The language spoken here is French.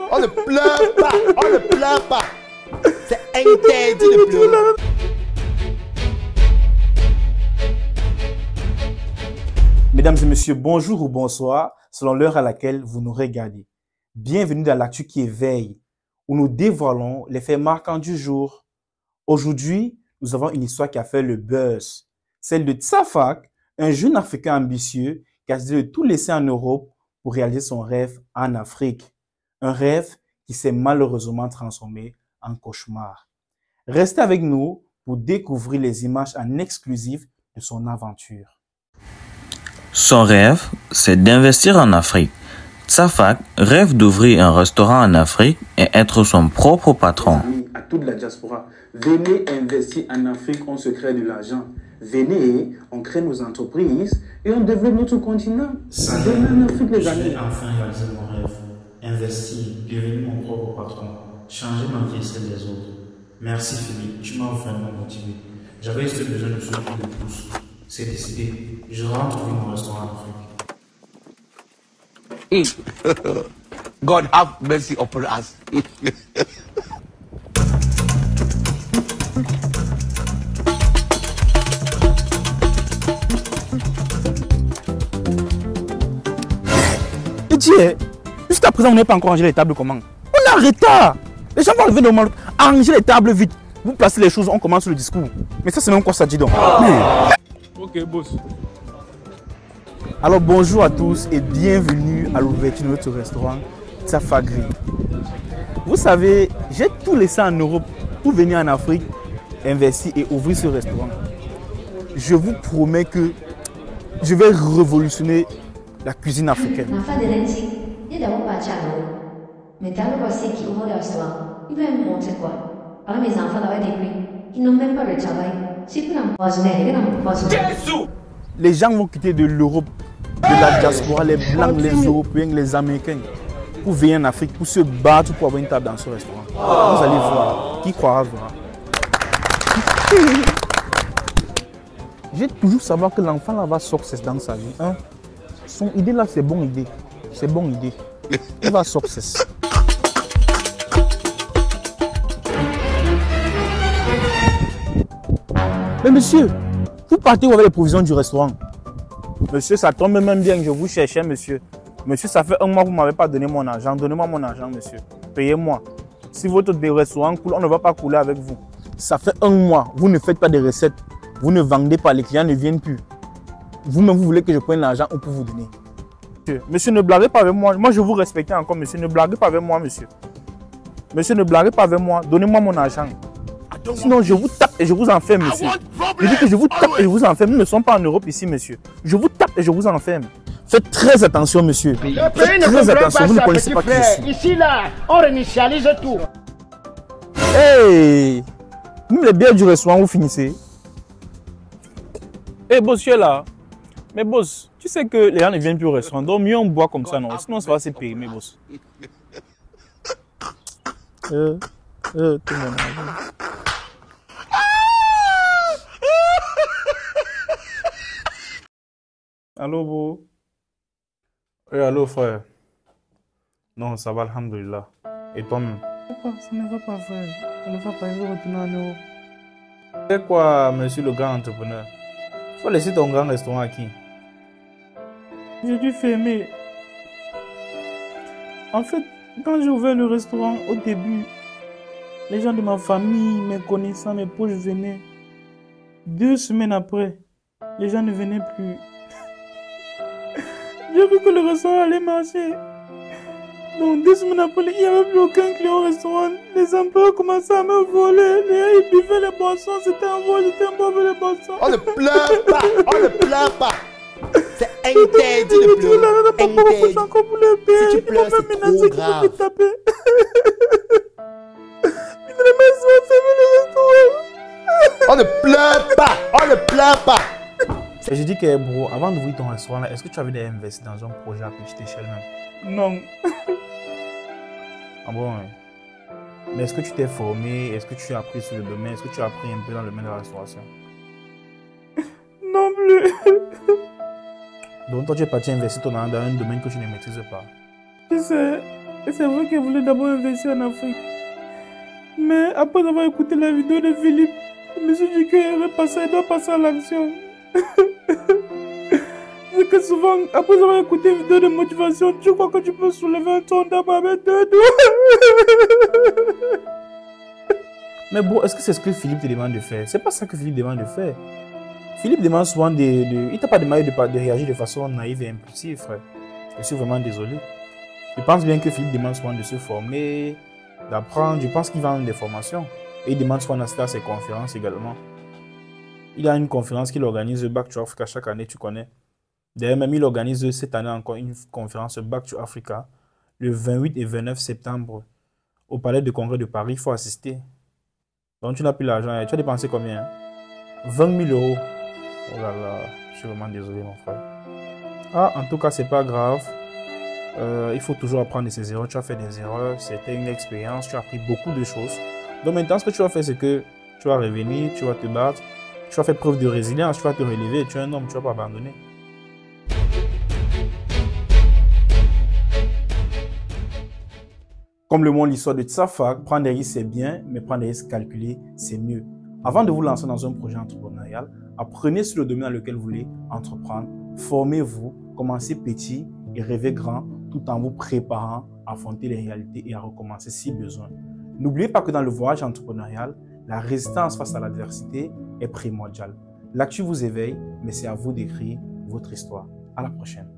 On ne pleure pas. On ne pleure pas. C'est interdit de pleurer. Mesdames et messieurs, bonjour ou bonsoir, selon l'heure à laquelle vous nous regardez. Bienvenue dans l'actu qui éveille, où nous dévoilons les faits marquants du jour. Aujourd'hui, nous avons une histoire qui a fait le buzz. Celle de Tsafak, un jeune Africain ambitieux qui a décidé de tout laisser en Europe pour réaliser son rêve en Afrique. Un rêve qui s'est malheureusement transformé en cauchemar. Restez avec nous pour découvrir les images en exclusif de son aventure. Son rêve, c'est d'investir en Afrique. Tsafak rêve d'ouvrir un restaurant en Afrique et être son propre patron. À toute la diaspora, venez investir en Afrique, on se crée de l'argent. Venez, on crée nos entreprises et on développe notre continent. Venez en Afrique, les amis. Je vais enfin réaliser mon rêve. Investir, devenir mon propre patron, changer ma vie et celle des autres. Merci Philippe, tu m'as vraiment motivé. J'avais ce besoin de ce coup de pouce. C'est décidé, je rentre ouvrir mon restaurant en Afrique. God have mercy upon us. Et Dieu, jusqu'à présent, on n'a pas encore rangé les tables comment? On a retard. Les gens vont arriver normalement. Arranger les tables vite. Vous placez les choses, on commence le discours. Mais ça, c'est même quoi ça dit donc? Ok, boss. Alors bonjour à tous et bienvenue à l'ouverture de notre restaurant Tsafagri. Vous savez, j'ai tout laissé en Europe pour venir en Afrique, investir et ouvrir ce restaurant. Je vous promets que je vais révolutionner la cuisine africaine. Mais dans le passé qui ouvre le restaurant, il va me montrer quoi? Alors mes enfants doivent être pris. Ils n'ont même pas le travail. C'est pour l'empoisonner, Les gens vont quitter de l'Europe, de la diaspora, les Blancs, les Européens, les Américains, pour venir en Afrique, pour se battre pour avoir une table dans ce restaurant. Vous allez voir, qui croira verra. J'ai toujours savoir que l'enfant là va succès dans sa vie. Hein? Son idée là, c'est bonne idée. C'est bonne idée. Il va succès. Mais monsieur, vous partez où avec les provisions du restaurant? Monsieur, ça tombe même bien que je vous cherchais, monsieur. Monsieur, ça fait un mois que vous ne m'avez pas donné mon argent. Donnez-moi mon argent, monsieur. Payez-moi. Si votre restaurant coule, on ne va pas couler avec vous. Ça fait un mois, vous ne faites pas de recettes. Vous ne vendez pas, les clients ne viennent plus. Vous-même, vous voulez que je prenne l'argent ou pour vous donner? Monsieur, ne blaguez pas avec moi. Moi, je vous respecte encore, monsieur. Ne blaguez pas avec moi, monsieur. Monsieur, ne blaguez pas avec moi. Donnez-moi mon argent. Sinon, je vous tape et je vous enferme, monsieur. Je dis que je vous tape et je vous enferme. Nous ne sommes pas en Europe ici, monsieur. Je vous tape et je vous enferme. Faites très attention, monsieur. Faites très attention, vous ne connaissez pas qui je suis. Ici, là, on réinitialise tout. Hey! Même les bières du restaurant, vous finissez. Hey, boss, tu es là. Mais boss, tu sais que les gens ne viennent plus au restaurant. Donc, mieux on boit comme ça, non? Sinon, ça va se périmer, boss. Tout le monde. Allô, beau? Oui, allô, frère. Non, ça va, alhamdoulilah. Et toi-même? Ça ne va pas, frère. Ça ne va pas, il faut retourner en Europe. C'est quoi, monsieur le grand entrepreneur? Il faut laisser ton grand restaurant à qui? J'ai dû fermer. En fait, quand j'ai ouvert le restaurant, au début, les gens de ma famille, mes connaissants, mes proches venaient. 2 semaines après, les gens ne venaient plus. J'ai vu que le restaurant allait marcher. Donc 2 semaines après, il n'y avait plus aucun client au restaurant. Les employés commençaient à me voler. Ils buvaient les boissons. C'était un vol, j'étais un mauvais les boissons. On ne pleure pas. On ne pleure pas. C'est interdit de pleurer. Interdit. Si tu pleures, c'est trop grave. On ne pleure pas. On ne pleure pas. Et je dis que, bro, avant d'ouvrir ton restaurant, est-ce que tu avais investi dans un projet à petite échelle même? Non. Ah bon, ouais. Mais est-ce que tu t'es formé? Est-ce que tu as appris sur le domaine? Est-ce que tu as appris un peu dans le domaine de la restauration? Non plus. Donc toi, tu es parti investir dans un domaine que tu ne maîtrises pas. Tu sais, Et c'est vrai qu'elle voulait d'abord investir en Afrique. Mais après avoir écouté la vidéo de Philippe, je me suis dit qu'il doit passer à l'action. C'est que souvent, après avoir écouté une vidéo de motivation, tu crois que tu peux soulever un ton d'arbre avec 2 doigts. Mais bon, est-ce que c'est ce que Philippe te demande de faire? C'est pas ça que Philippe demande de faire. Philippe demande souvent il t'a pas demandé de réagir de façon naïve et impulsive, frère. Je suis vraiment désolé. Je pense bien que Philippe demande souvent de se former, d'apprendre. Je pense qu'il va des formations. Et il demande souvent d'assister à ses conférences également. Il a une conférence qu'il organise Back to Africa chaque année, tu connais. D'ailleurs, même il organise cette année encore une conférence Back to Africa le 28 et 29 septembre au Palais de Congrès de Paris. Il faut assister. Donc tu n'as plus l'argent. Tu as dépensé combien? 20 000 euros. Oh là là, je suis vraiment désolé mon frère. Ah, en tout cas, c'est pas grave. Il faut toujours apprendre de ses erreurs. Tu as fait des erreurs, c'était une expérience, tu as appris beaucoup de choses. Donc maintenant, ce que tu vas faire, c'est que tu vas revenir, tu vas te battre, tu vas faire preuve de résilience, tu vas te relever. Tu es un homme, tu ne vas pas abandonner. Comme le montre l'histoire de Tsafak, prendre des risques c'est bien, mais prendre des risques calculés c'est mieux. Avant de vous lancer dans un projet entrepreneurial, apprenez sur le domaine dans lequel vous voulez entreprendre, formez-vous, commencez petit et rêvez grand tout en vous préparant à affronter les réalités et à recommencer si besoin. N'oubliez pas que dans le voyage entrepreneurial, la résistance face à l'adversité est primordiale. L'actu vous éveille, mais c'est à vous d'écrire votre histoire. À la prochaine.